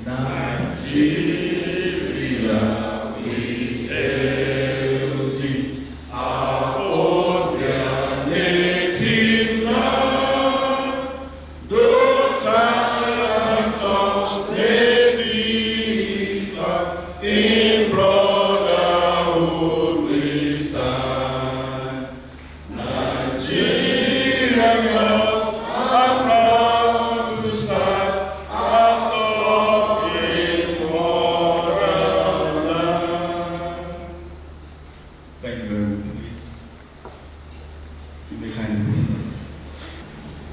Nigeria, we hail thee, our own dear native land. Though tyrants of may differ, in brotherhood we stand. Nigeria's love and proud to serve as sovereign motherland. Thank you very much, please. You may kindly proceed.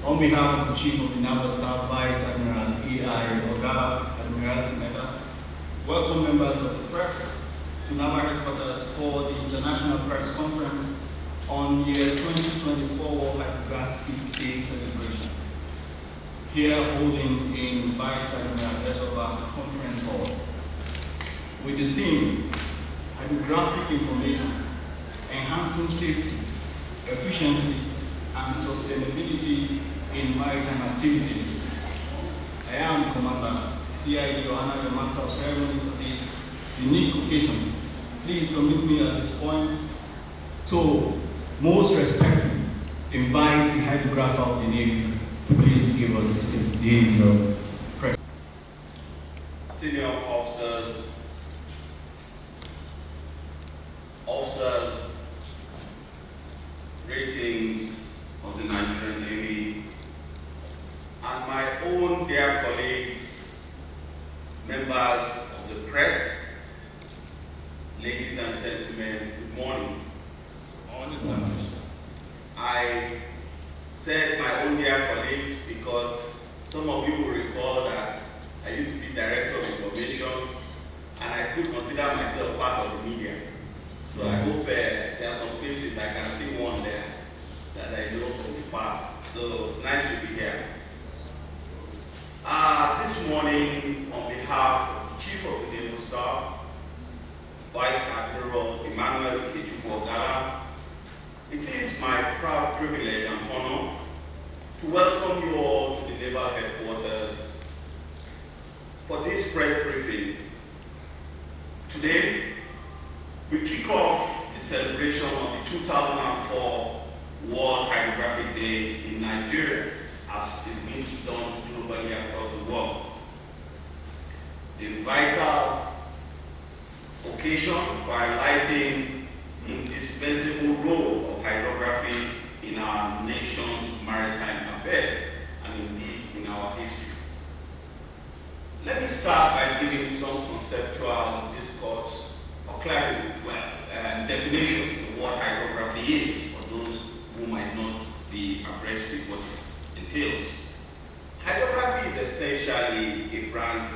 On behalf of the Chief of the Naval Staff, Vice Admiral E.I. Ogala, Admiralty Meta, welcome members of the press to Naval Headquarters for the International Press Conference on year 2024 World Hydrography Day celebration. Here holding in Vice Admiral Esoba Conference Hall with the theme Hydrographic Information, Enhancing Safety, Efficiency, and Sustainability in Maritime Activities. I am Commander CID Johanna, your Master of Ceremony for this unique occasion. Please permit me at this point to most respectfully invite the hydrographer of the Navy to please give us his press. Senior officers, ratings of the Nigerian Navy, and my own dear colleagues, members of the press, ladies and gentlemen, good morning. I said my own dear colleagues because some of you will recall that I used to be Director of Information and I still consider myself part of the media. So I hope there are some faces, I can see one there that I know from the past. So it's nice to be here. This morning, on behalf of the Chief of the Naval Staff, Vice Admiral Emmanuel Ogala, it is my proud privilege and honor to welcome you all to the Naval Headquarters for this press briefing. Today, we kick off the celebration of the 2004 World Hydrographic Day in Nigeria, as is being done globally across the world. The vital occasion for highlighting the indispensable role of hydrography in our nation's maritime affairs and indeed in our history. Let me start by giving some conceptual discourse or definition of what hydrography is for those who might not be abreast with what it entails. Hydrography is essentially a branch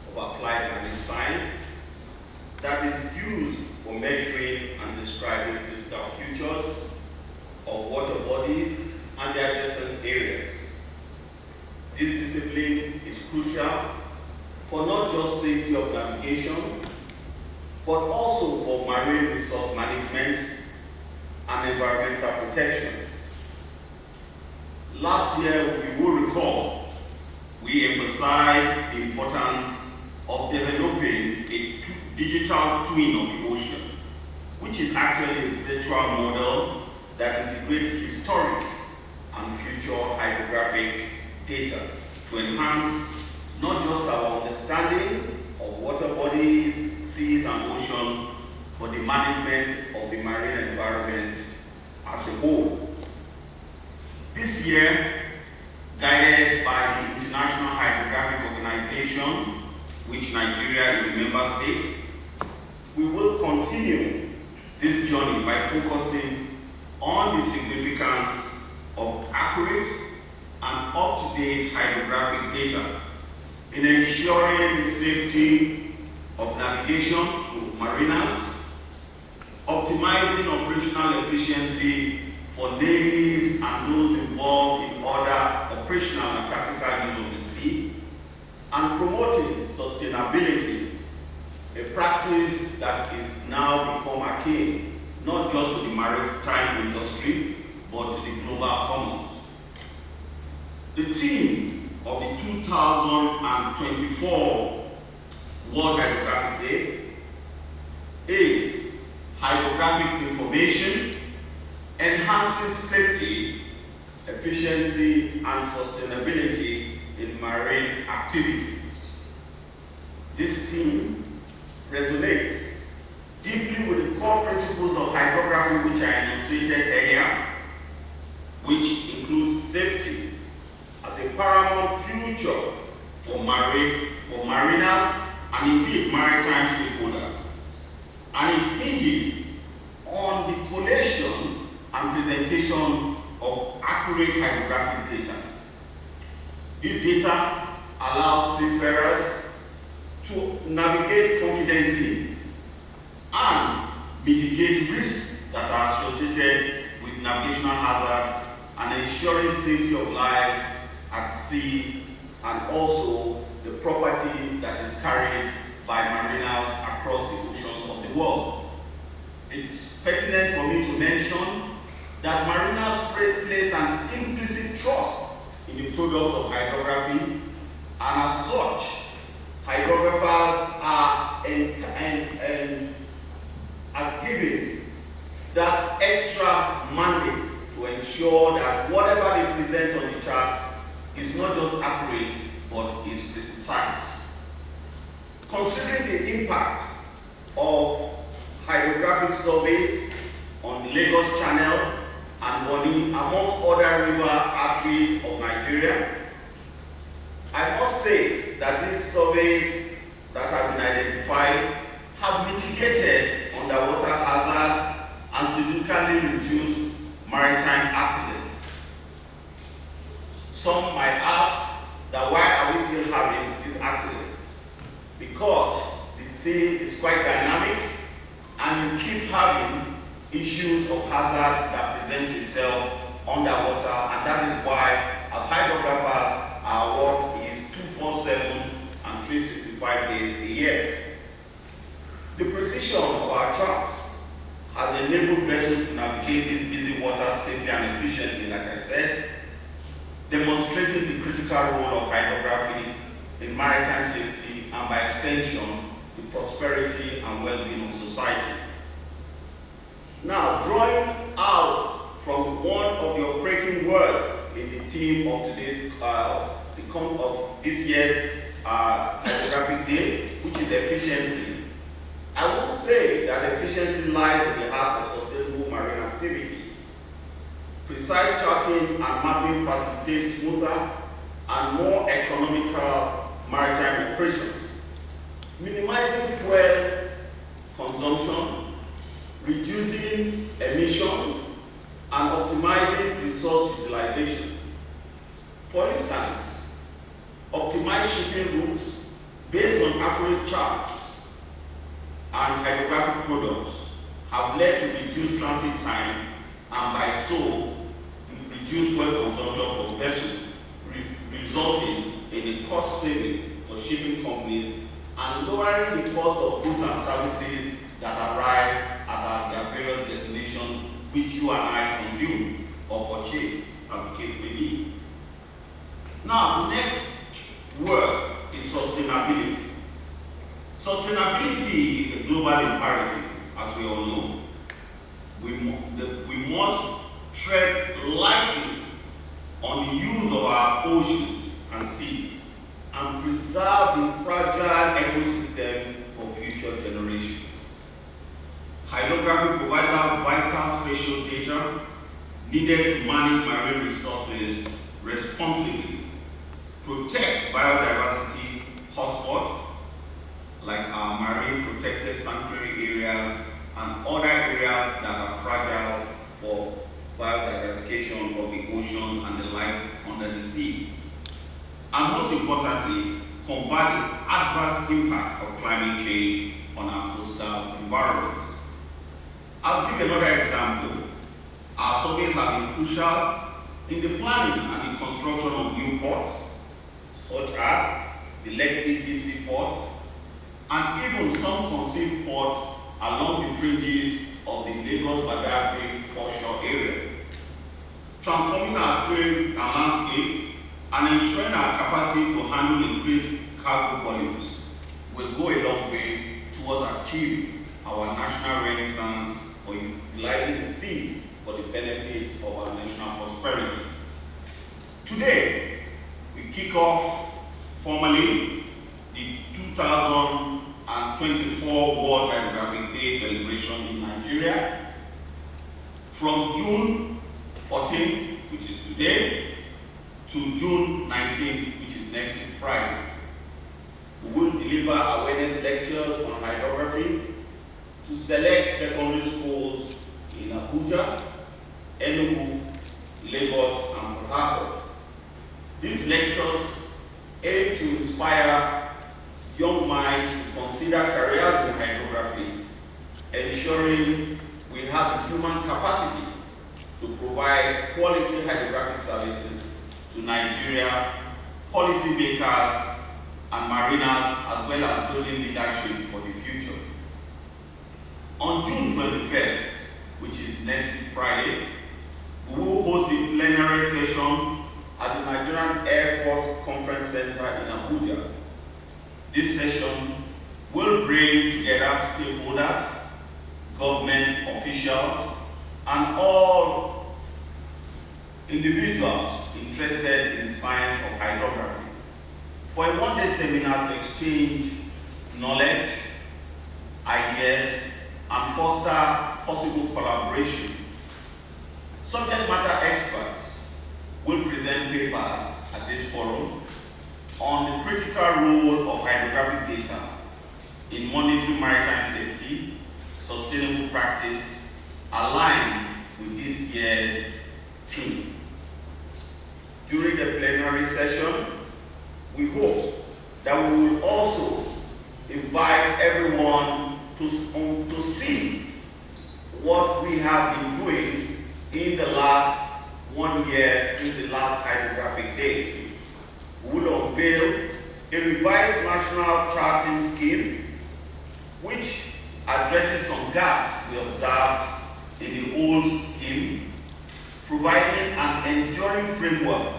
of applied marine science that is used for measuring and describing physical features of water bodies and their adjacent areas. This discipline is crucial for not just safety of navigation, but also for marine resource management and environmental protection. Last year, you will recall, we emphasized the importance of developing a digital twin of the ocean, which is actually a virtual model that integrates historic and future hydrographic data to enhance not just our understanding of water bodies, seas, and ocean, but the management of the marine environment as a whole. This year, guided by the International Hydrographic Organization, which Nigeria is a member state, we will continue this journey by focusing on the significance of accurate and up-to-date hydrographic data in ensuring the safety of navigation to mariners, optimizing operational efficiency for navies and those involved in other operational and tactical use of the sea, and promoting sustainability, a practice that is now become akin not just to the maritime industry, but to the global commons. The theme of the 2024 World Hydrographic Day is hydrographic information enhances safety, efficiency, and sustainability in marine activities. This theme resonates deeply with the core principles of hydrography which I enunciated earlier, which includes safety as a paramount future for mariners and indeed maritime stakeholders. And it hinges on the collation and presentation of accurate hydrographic data. This data allows seafarers to navigate confidently and mitigate risks that are associated with navigational hazards and ensuring safety of lives at sea and also the property that is carried by mariners across the oceans of the world. It's pertinent for me to mention that mariners place an implicit trust in the product of hydrography, and as such, hydrographers are given that extra mandate to ensure that whatever they present on the chart is not just accurate, but is precise. Considering the impact of hydrographic surveys on the Lagos Channel and Bonny, among other river arteries of Nigeria, I must say that these surveys that have been identified have mitigated underwater hazards and significantly reduced maritime accidents. Some might ask that why are we still having these accidents? Because the sea is quite dynamic and you keep having issues of hazard that presents itself underwater, and that is why as hydrographers our work is 247 and 365 days a year. The precision of our charts has enabled vessels to navigate this busy water safely and efficiently, like I said, demonstrating the critical role of hydrography in maritime safety and by extension, the prosperity and well-being of society. Now, drawing out from one of the operating words in the theme of today's of this year's Hydrographic Day, which is efficiency, I will say that efficiency lies at the heart of sustainable marine activities. Precise charting and mapping facilitates smoother and more economical maritime operations, minimizing fuel consumption, reducing emissions, and optimizing resource utilization. For instance, optimized shipping routes based on accurate charts and hydrographic products have led to reduced transit time and by so reduced fuel consumption for vessels, resulting in a cost saving for shipping companies and lowering the cost of goods and services that arrive at their various destinations which you and I consume or purchase, as the case may be. Now, the next word is sustainability. Sustainability is a global imperative, as we all know. We must tread lightly on the use of our oceans and seas and preserve the fragile ecosystem for future generations. Hydrography provides us vital spatial data needed to manage marine resources responsibly, protect biodiversity hotspots like our marine protected sanctuary areas and other areas that are fragile for biodiversification of the ocean and the life under the seas. And most importantly, combat the adverse impact of climate change on our coastal environments. I'll give another example. Our surveys have been crucial in the planning and the construction of new ports, such as the Lekki Deep Sea Port, and even some conceived ports along the fringes of the Lagos-Badagry foreshore area, transforming our trade and landscape and ensuring our capacity to handle increased cargo volumes will go a long way towards achieving our national renaissance for utilizing the seas for the benefit of our national prosperity. Today, we kick off formally the 2024 World Hydrographic Day celebration in Nigeria from June 14th, which is today, to June 19th, which is next week, Friday. We will deliver awareness lectures on hydrography to select secondary schools in Abuja, Enugu, Lagos, and Port Harcourt. These lectures aim to inspire young minds to consider careers in hydrography, ensuring we have the human capacity to provide quality hydrographic services to Nigeria, policymakers, and mariners, as well as building leadership for the future. On June 21st, which is next week Friday, we will host a plenary session at the Nigerian Air Force Conference Center in Abuja. This session will bring together stakeholders, government officials, and all individuals interested in the science of hydrography for a one-day seminar to exchange knowledge, ideas, and foster possible collaboration. Subject matter experts will present papers at this forum on the critical role of hydrographic data in monitoring maritime safety, sustainable practice, aligned with this year's theme. During the plenary session, we hope that we will also invite everyone to see what we have been doing in the last 1 year since the last hydrographic day. We will unveil a revised national charting scheme which addresses some gaps we observed in the old scheme, providing an enduring framework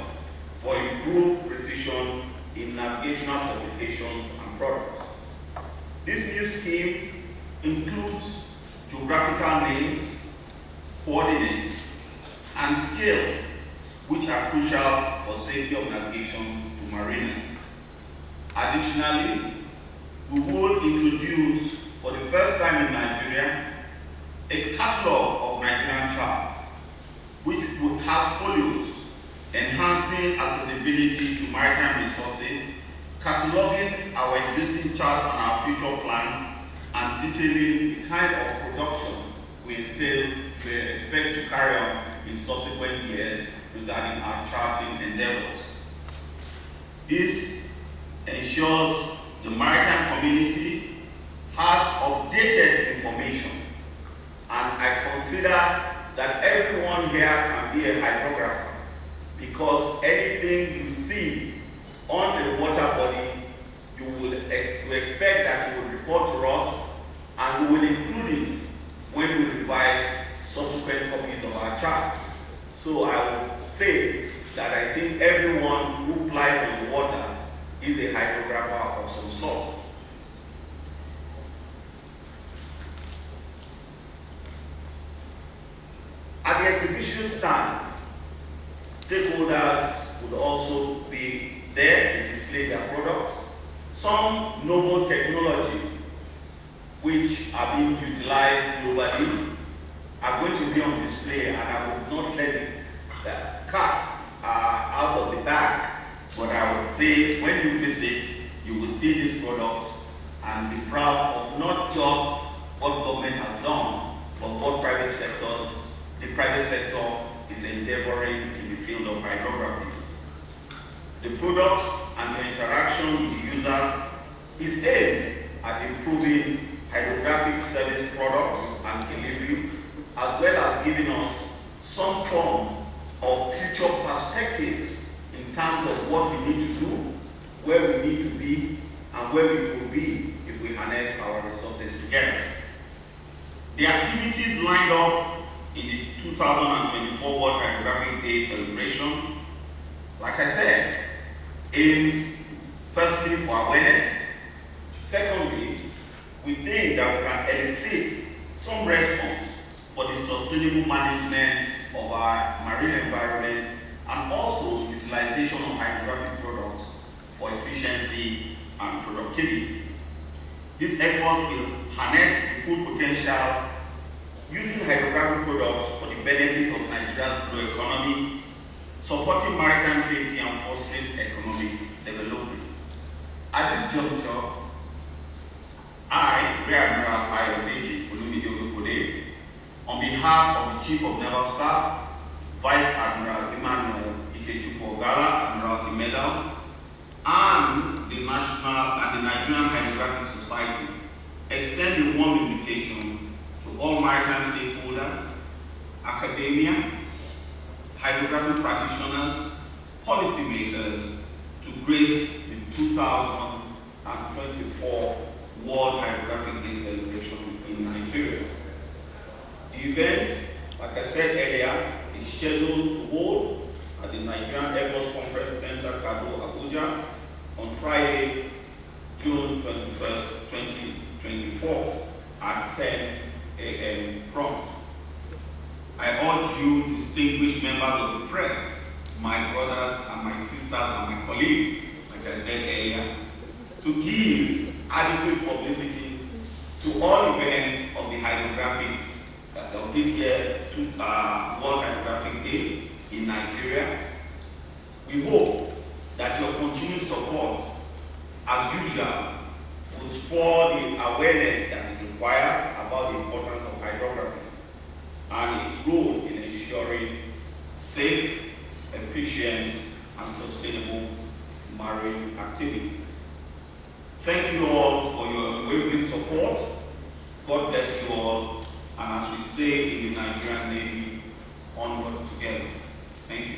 for improved precision in navigational publications and products. This new scheme includes geographical names, coordinates, and scale, which are crucial for safety of navigation to mariners. Additionally, we will introduce, for the first time in Nigeria, a catalog of Nigerian charts, which will have folios enhancing accessibility to maritime resources, cataloging our existing charts and our future plans, and detailing the kind of production we expect to carry on in subsequent years regarding our charting endeavors. This ensures the maritime community has updated information, and I consider that everyone here can be a hydrographer, because anything you see on the water body, you will expect that you will report to us, and we will include it when we revise subsequent copies of our charts. So I would say that I think everyone who flies on the water is a hydrographer of some sort. At the exhibition stand, stakeholders would also be there to display their products. Some novel technology which are being utilized globally are going to be on display, and I would not let the cat out of the bag, but I would say when you visit, you will see these products and be proud of not just what government has done, but what the private sector is endeavoring in the field of hydrography. The products and the interaction with the users is aimed at improving hydrographic service products and delivery, as well as giving us some form of future perspectives in terms of what we need to do, where we need to be, and where we will be if we harness our resources together. The activities lined up in the 2024 World Hydrographic Day celebration, like I said, aims firstly for awareness, secondly elicit some response for the sustainable management of our marine environment and also utilization of hydrographic products for efficiency and productivity. These efforts will harness the full potential using hydrographic products for the benefit of Nigeria's blue economy, supporting maritime safety and fostering economic development. At this juncture, I, Rear Admiral Ayodeji Olumide Olukode, on behalf of the Chief of Naval Staff, Vice Admiral Emmanuel Ikechukwu Ogala, Admiralty Medal, and the Nigerian Hydrographic Society, extend a warm invitation to all maritime stakeholders, academia, hydrographic practitioners, policymakers to grace the 2024 World Hydrographic Day celebration in Nigeria. The event, like I said earlier, is scheduled to hold at the Nigerian Air Force Conference Center, Kado, Abuja, on Friday, June 21st, 2024 at 10 a.m. prompt. I urge you, distinguished members of the press, my brothers and my sisters and my colleagues, like I said earlier, to give adequate publicity to all events of the hydrographic of this year World Hydrographic Day in Nigeria. We hope that your continued support, as usual, will spur the awareness that is required about the importance of hydrography and its role in ensuring safe, efficient, and sustainable marine activities. Thank you all for your unwavering support. God bless you all, and as we say in the Nigerian Navy, onward together. Thank you.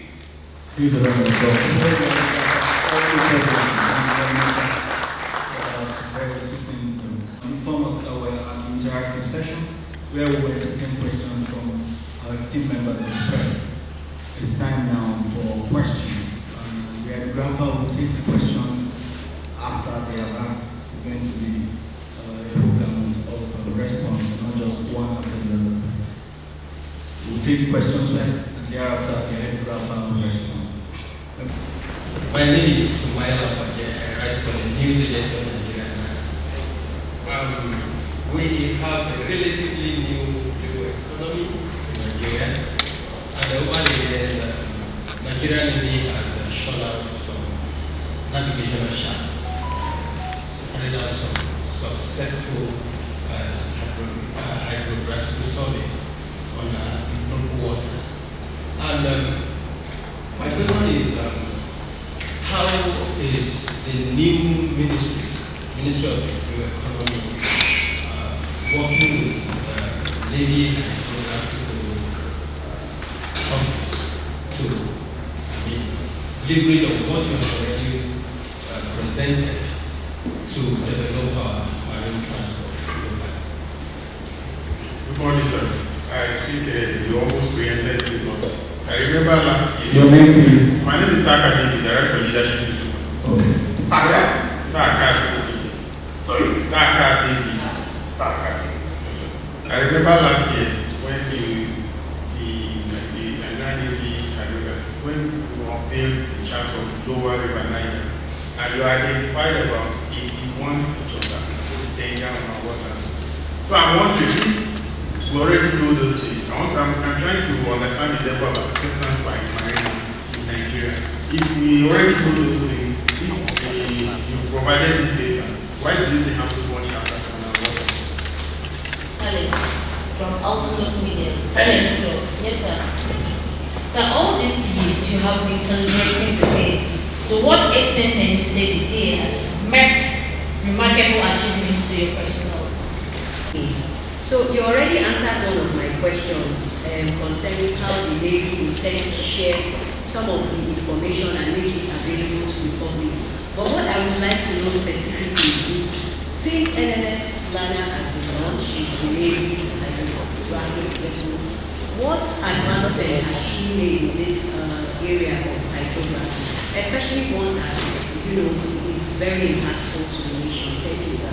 Please round of applause. Very succinct inform us that we're an interactive session where we will entertain questions from our esteemed members of the press. It's time now for questions. The hydrographer will take the questions after they are asked. It's going to be a program of response, not just one after the other. We'll take the questions first, and thereafter the hydrographer will respond. My name is Sumaila Paje. I write for the News Agency of Nigeria. We have a relatively new economy in Nigeria, and over the years, Nigeria Navy has shown out some navigational shafts, carried out some successful hydrographical survey on local waters. And my question is, how is the new Ministry of the Economy, working with Navy and Hydrographical Office to leverage of what you have already presented to develop our marine transport? Good morning, sir. I think you almost preempted me, but I remember last year. Your name, please. My name is Taka David, Director for Leadership. Okay. Taka. Sorry? Taka David. Taka. I remember last year when the Nigerian Navy Hydrography, when we unveiled the charts of Lower River Niger, and you identified about 81 features that was danger on our waters. So I'm wondering, we already know those things. I'm trying to understand the level of acceptance by mariners in Nigeria. If we already know those things, if you provided this data, why do they have so much access on our water? Helen, from Outlook Media. Helen, yes, sir. So all these years you have been celebrating the day. To what extent can you say the day has met remarkable achievements to your personal? So you already answered one of my questions concerning how the Navy intends to share some of the information and make it available to the public. But what I would like to know specifically is, since NNS Lana has been launched, she's the Navy's hydrographic vessel, what advancements has she made in this area of hydrography, especially one that, is very impactful to the nation? Thank you, sir.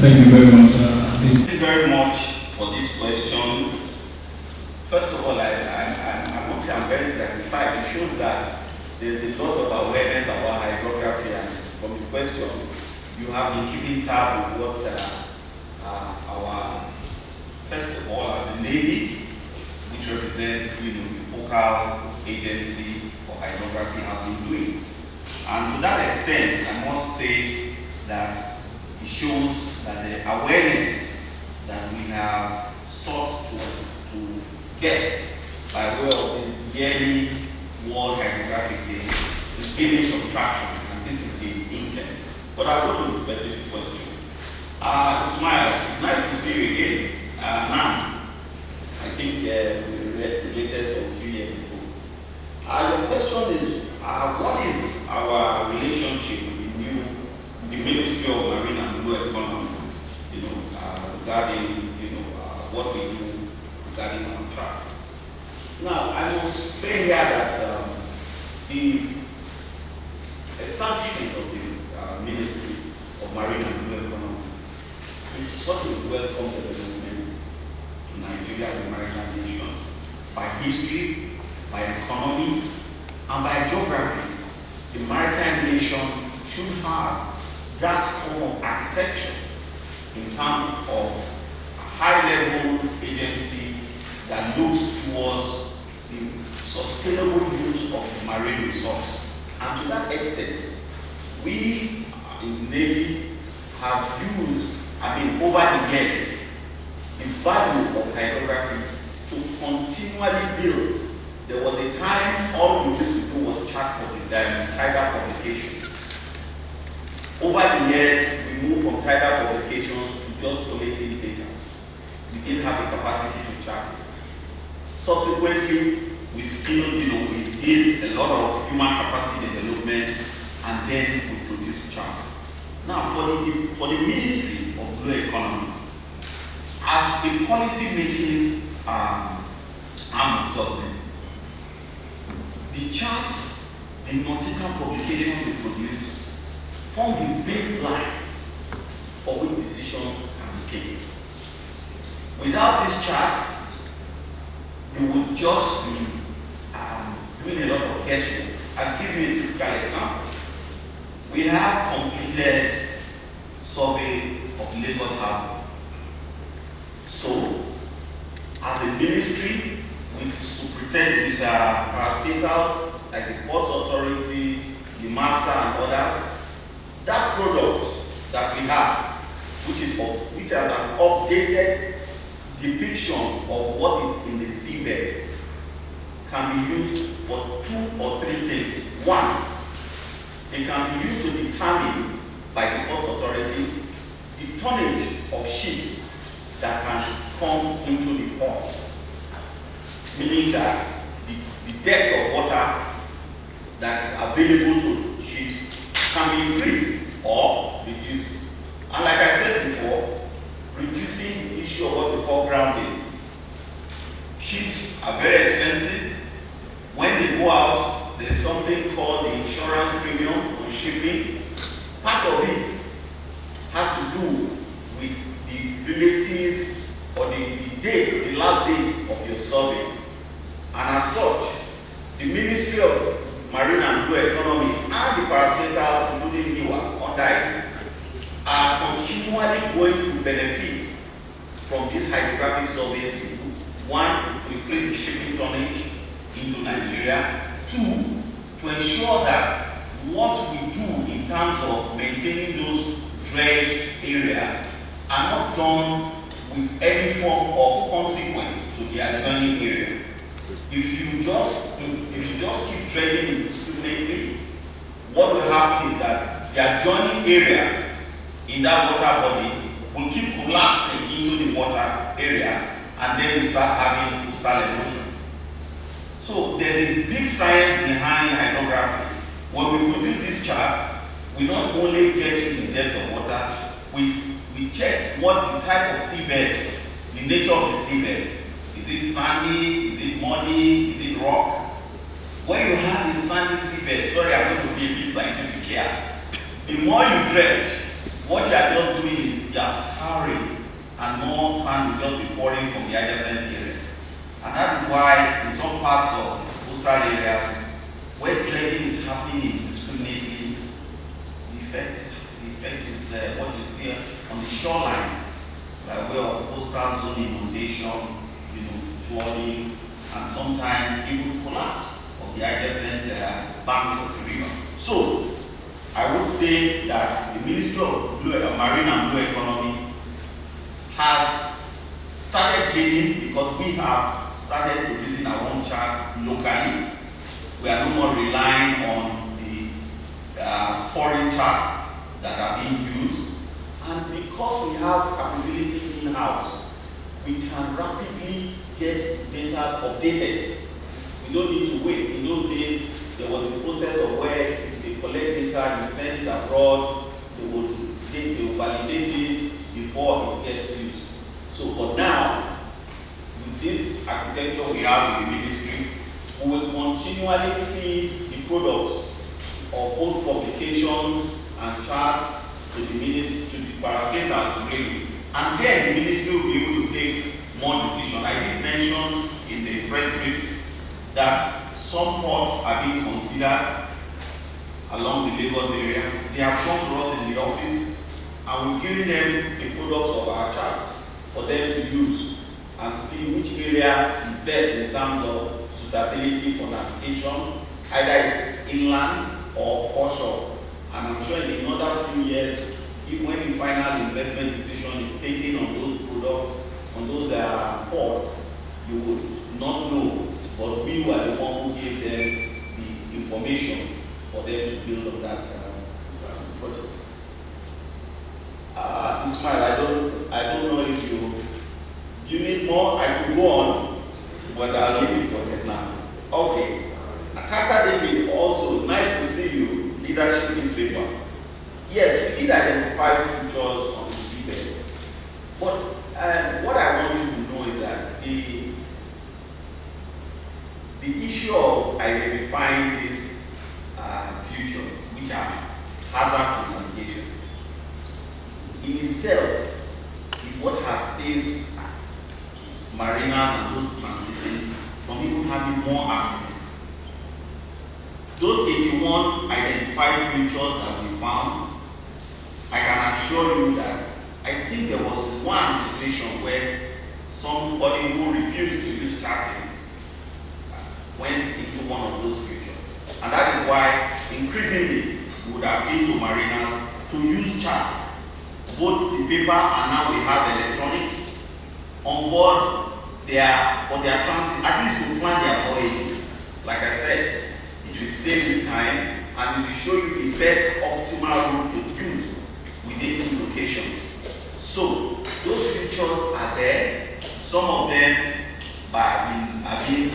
Thank you very much. Please. Thank you very much for these questions. First of all, I must say I'm very gratified. It shows that there's a lot of awareness about hydrography, and from the questions, you have been keeping tab with what our, first of all, as the Navy, which represents the focal agency for hydrography, has been doing. And to that extent, I must say that it shows that the awareness that we have sought to get by way of the yearly World Hydrographic Day is gaining some traction, and this is the intent. But I'll go to the specific question. Ismail, it's nice to see you again. Now, I think we read the latest of 2 years ago. Your question is, what is our relationship with the Ministry of Marine and Blue Economy, regarding what we do regarding our track? Now, I must say here that the establishment of the Ministry of Marine and Blue Economy is such a welcome development to Nigeria as a maritime nation, by history, by economy, and by geography. The maritime nation should have that form of architecture in terms of a high-level agency that looks towards the sustainable use of the marine resource. And to that extent, we in the Navy have used, over the years, the value of hydrography to continually build. There was a time all we used to do was chart tidal publications. Over the years, we moved from tidal publications to just collating data. We didn't have the capacity to chart it. Subsequently, we still, we did a lot of human capacity development, and then we produced charts. Now, for the Ministry of Blue Economy, as a policy-making arm of government, the charts, the nautical publications we produce, form the baseline for which decisions can be taken. Without these charts, you would just be doing a lot of guesswork. I'll give you a typical example. We have completed survey of Lagos Harbour. So, as a ministry, we superintend with parastatals like the Ports Authority, the Master, and others. That product that we have, which has an updated depiction of what is in the seabed, can be used for 2 or 3 things. One, it can be used to determine by the Ports Authority the tonnage of ships that can come into the ports, meaning that the depth of water that is available to ships can be increased or reduced. And like I said before, reducing the issue of what we call grounding. Ships are very expensive. When they go out, there's something called the insurance premium on shipping. Part of it has to do with the relative or the date, the last date of your survey. And as such, the Ministry of Marine and Blue Economy and the parastatals, including NIWA, under it, are continually going to benefit from this hydrographic survey. One, to increase the shipping tonnage into Nigeria. 2, to ensure that what we do in terms of maintaining those dredged areas are not done with any form of consequence to the adjoining area. If you just keep dredging indiscriminately, what will happen is that the adjoining areas in that water body will keep collapsing into the water area, and then we start having coastal erosion. So there's a big science behind hydrography. When we produce these charts, we not only get you the depth of water, we check what the type of seabed, the nature of the seabed. Is it sandy? Is it muddy? Is it rock? When you have a sandy seabed, sorry, I'm going to be a bit scientific here. The more you dredge, what you are just doing is you are scouring and and more sand will just be pouring from the adjacent area. And that is why in some parts of coastal areas where dredging is happening indiscriminately, the effect is what you see on the shoreline by way of coastal zone inundation, flooding, and sometimes even collapse of the adjacent banks of the river. So, I would say that the Ministry of Marine and Blue Economy has started gaining, because we have started producing our own charts locally. We are no more relying on the foreign charts that are being used. And because we have capability in-house, we can rapidly get data updated. We don't need to wait. In those days, there was a process of where if they collect data, you send it abroad, they will validate it before it gets used. So, but now, with this architecture we have in the ministry, we will continually feed the products of both publications and charts to the ministry, to the parastatals really. And then the ministry will be able to take more decision. I did mention in the press brief that some ports are being considered along the Lagos area. They have come to us in the office and we're giving them the products of our charts for them to use and see which area is best in terms of suitability for navigation, either it's inland or foreshore. And I'm sure in another few years, when the final investment decision is taken on those products, on those ports, you would not know, but we were the one who gave them the information for them to build on that product. Ismail, I don't know if you need more. I could go on, but I'll leave it for that now. Okay. Attacker David, also nice to see you. Leadership newspaper. Yes, we did identify futures on the seabed. But what I want you to know is that the issue of identifying these futures, which are hazards in navigation, in itself is what has saved mariners and those transiting from even having more accidents. Those 81 identified futures that we found, I can assure you that I think there was one situation where somebody who refused to use charting went into one of those futures. And that is why increasingly we would appeal to mariners to use charts. Both the paper and now we have electronic on board for their transit, at least to plan their voyages. Like I said, it will save you time and it will show you the best optimal route to use within two locations. So those features are there. Some of them are being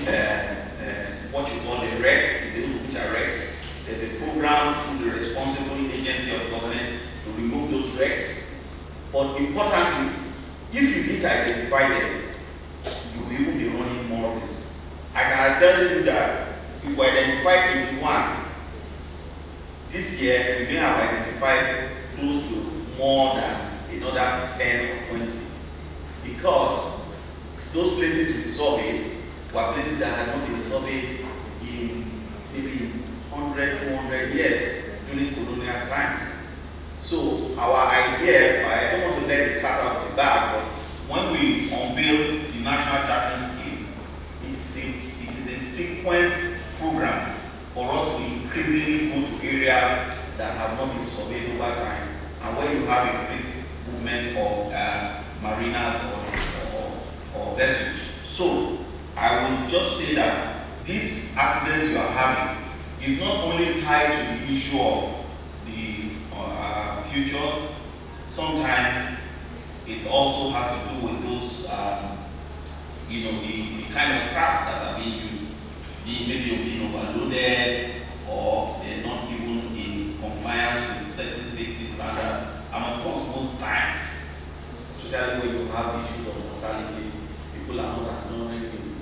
what you call the wrecked, those which are wrecked. There's a program through the responsible agency of government to remove those wrecks. But importantly, if you didn't identify them, you will even be running more risk. I can tell you that if we identify 81, this year we may have identified close to more than another 10 or 20. Because those places we surveyed were places that had not been surveyed in maybe 100, 200 years during colonial times. So our idea, I don't want to let the cat out of the bag, but when we unveil the National Charting Scheme, it is a sequenced program for us to increasingly go to areas that have not been surveyed over time, and where you have a great movement of mariners or vessels. So I will just say that these accidents you are having is not only tied to the issue of the futures. Sometimes it also has to do with those, the kind of craft that are being used. Maybe being overloaded, or they're not even in compliance with certain safety standards. And of course, most times, especially when you have issues of mortality, people are not acknowledging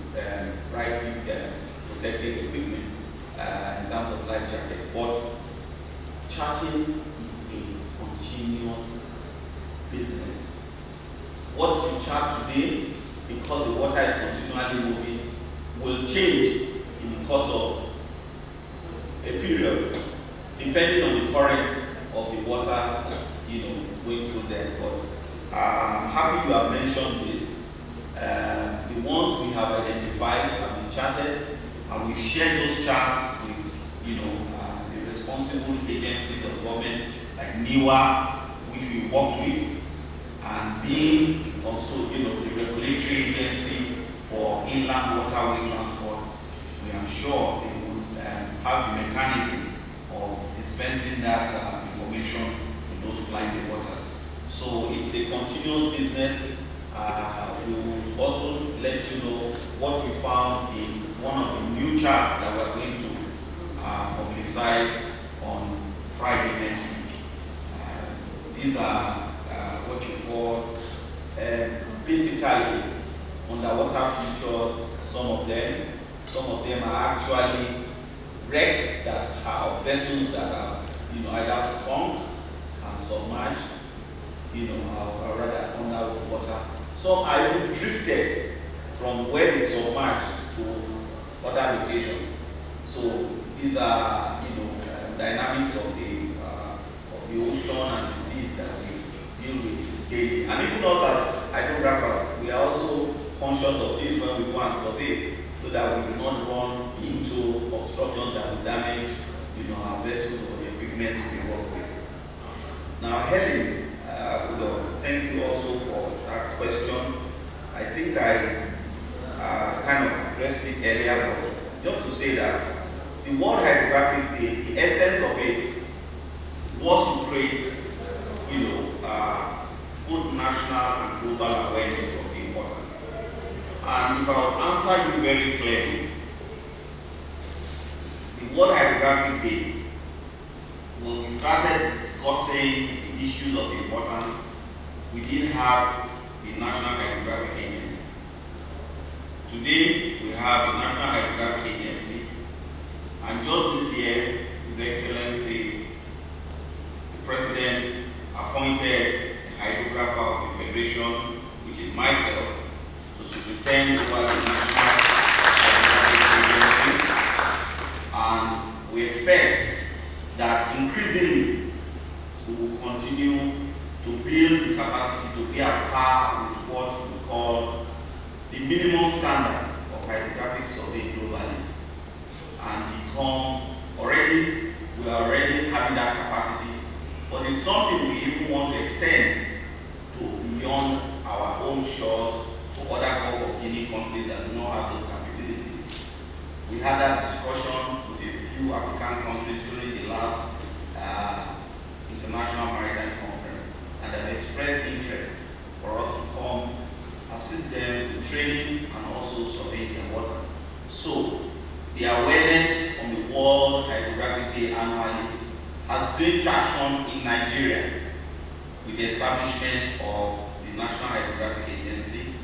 right protective equipment in terms of life jackets. But charting is a continuous business. what you chart today, because the water is continually moving, will change in the course of a period, depending on the current of the water, going through there. But I'm happy you have mentioned this. The ones we have identified have been charted, and we share those charts with, the responsible agencies of government like NIWA, which we work with, and being also, the regulatory agency for inland waterway transport. We are sure they would have the mechanism of dispensing that information to those blinded waters. So it's a continuous business. We will also let you know what we found in one of the new charts that we're going to publicize on Friday next week. These are what you call basically underwater features. Some of them are actually wrecks that have vessels that have either sunk and submerged, or rather underwater. Some are even drifted from where they submerged to other locations. So these are dynamics of the ocean and the seas that we deal with daily. And even us as hydrographers, we are also conscious of this when we go and survey, so that we do not run into obstructions that will damage our vessels or the equipment we work with. Now, Helen, thank you also for that question. I think I kind of addressed it earlier, but just to say that the World Hydrographic Day, the essence of it was to create, both national and global awareness of the importance. And if I would answer you very clearly, the World Hydrographic Day, when we started discussing the issues of importance, we didn't have the National Hydrographic Agency. Today, we have the National Hydrographic Agency, and just this year, His Excellency, the President, appointed a hydrographer of the Federation, which is myself, to superintend over the National Hydrographic Agency, and we expect that increasingly we will continue to build the capacity to be at par with what we call the minimum standards of hydrographic survey globally, and we are already having that capacity, but it's something we even want to extend to beyond our own shores to other Gulf of Guinea countries that do not have those capabilities. We had that discussion with a few African countries during the last International Maritime Conference, and have expressed interest for us to come assist them in training and also surveying their waters. So the awareness from the World Hydrographic Day annually has gained traction in Nigeria with the establishment of the National Hydrographic Agency,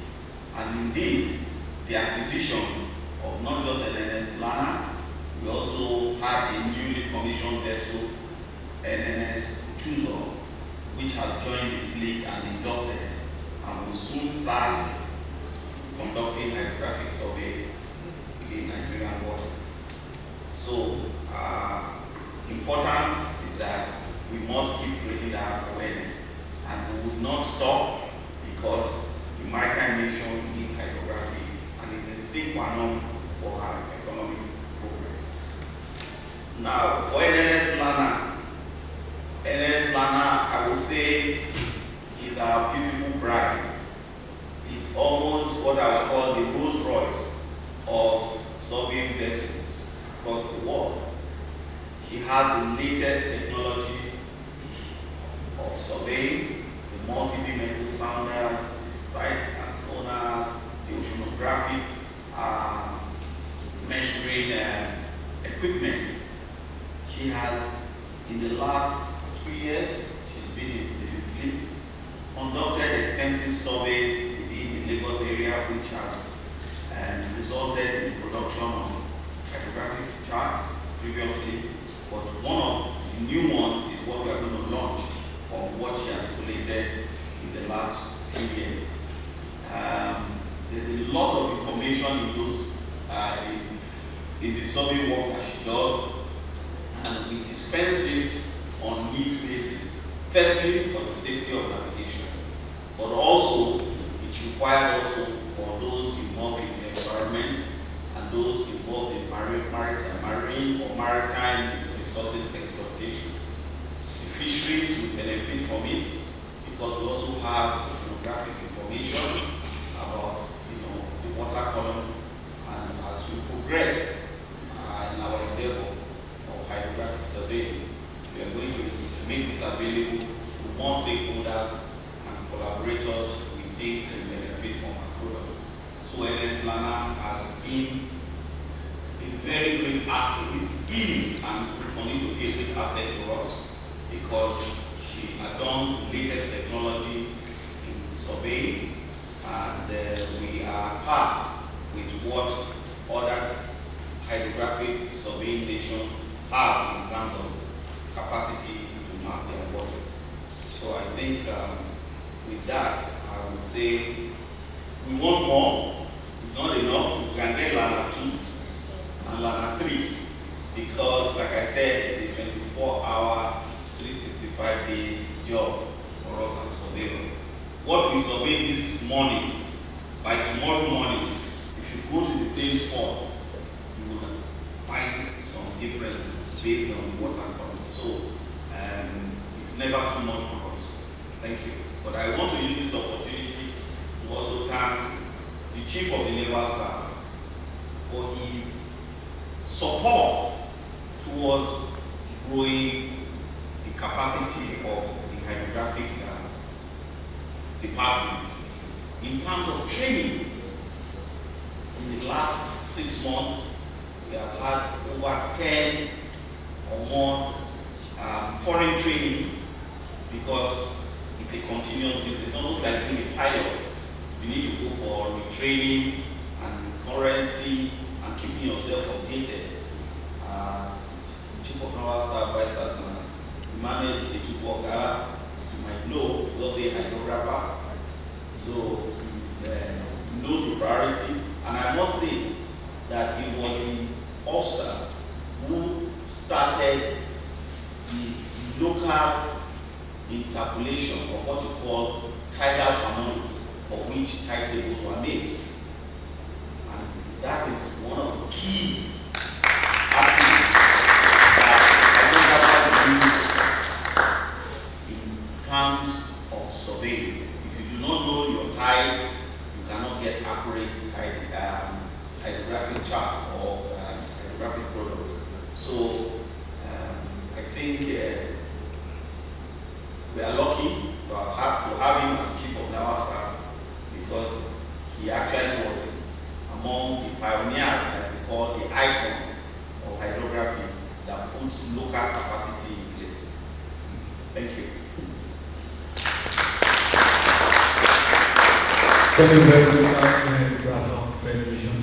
and indeed the acquisition of not just NNS Lana, we also had a newly commissioned vessel, NNS Chuzo, which has joined the fleet and inducted, and will soon start conducting hydrographic surveys within Nigerian waters. So, importance is that we must keep creating that awareness, and we would not stop, because the maritime nation needs hydrography, and it is a sine qua non for our economic progress. Now, for NNS Lana, I would say, is our beautiful bride. It's almost what I would call the Rolls Royce of surveying vessels across the world. She has the latest technology of surveying, the multi-beam sounders, the sights and sonars, the oceanographic measuring equipment. She has, in the last 3 years, she's been in the fleet, conducted extensive surveys in the Lagos area, which has resulted in the production of hydrographic charts previously. But one of the new ones is what we are going to launch from what she has collated in the last few years. There's a lot of information in those in the survey work that she does, and we dispense this on need basis. Firstly, for the safety of navigation, but also it's required also for those involved in the environment and those involved in marine or maritime resources exploitation. The fisheries will benefit from it because we also have hydrographic information about the water column, and as we progress in our endeavor of hydrographic surveying, we are going to make this available to more stakeholders and collaborators we think can benefit from our product. So NS Lana has been a very great asset. It is and will continue to be a great asset to us because she adorns the latest technology in surveying, and we are part with what other hydrographic surveying nations have in terms of capacity to map their waters. So I think with that, I would say we want more. It's not enough. We can get Lana 2 and Lana 3 because, like I said, it's a 24-hour, 365 days job for us as surveyors. What we surveyed this morning, by tomorrow morning, if you go to the same spot, you will find some difference based on the water column. So it's never too much for us. Thank you. But I want to use this opportunity to also thank the Chief of the Naval Staff for his support towards growing the capacity of the hydrographic department in terms of training. In the last 6 months, we have had over 10 or more foreign training because it's a continuous business. It's almost like being a pilot. You need to go for retraining and currency and keeping yourself updated. Chief of Naval Staff Vice Admiral Emmanuel Ketuboga, as you might know, is also a hydrographer. So he knows the priority. And I must say that it was the officer who started the local interpolation of what you call tidal harmonics, for which tide tables were made. And that is one of the key aspects that I think in terms of surveying. If you do not know your tides, you cannot get accurate hydrographic chart or hydrographic products. So I think we are lucky to have him as Chief of Naval Staff because he actually was among the pioneers that we call the icons of hydrography that put local capacity in place. Thank you. Thank you very much, Hydrographer Federation.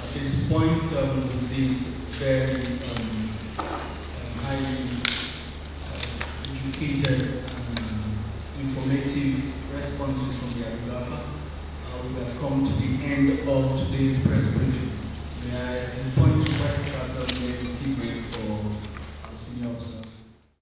At this point, this very highly educated and informative responses from the hydrographer, we have come to the end of today's press briefing.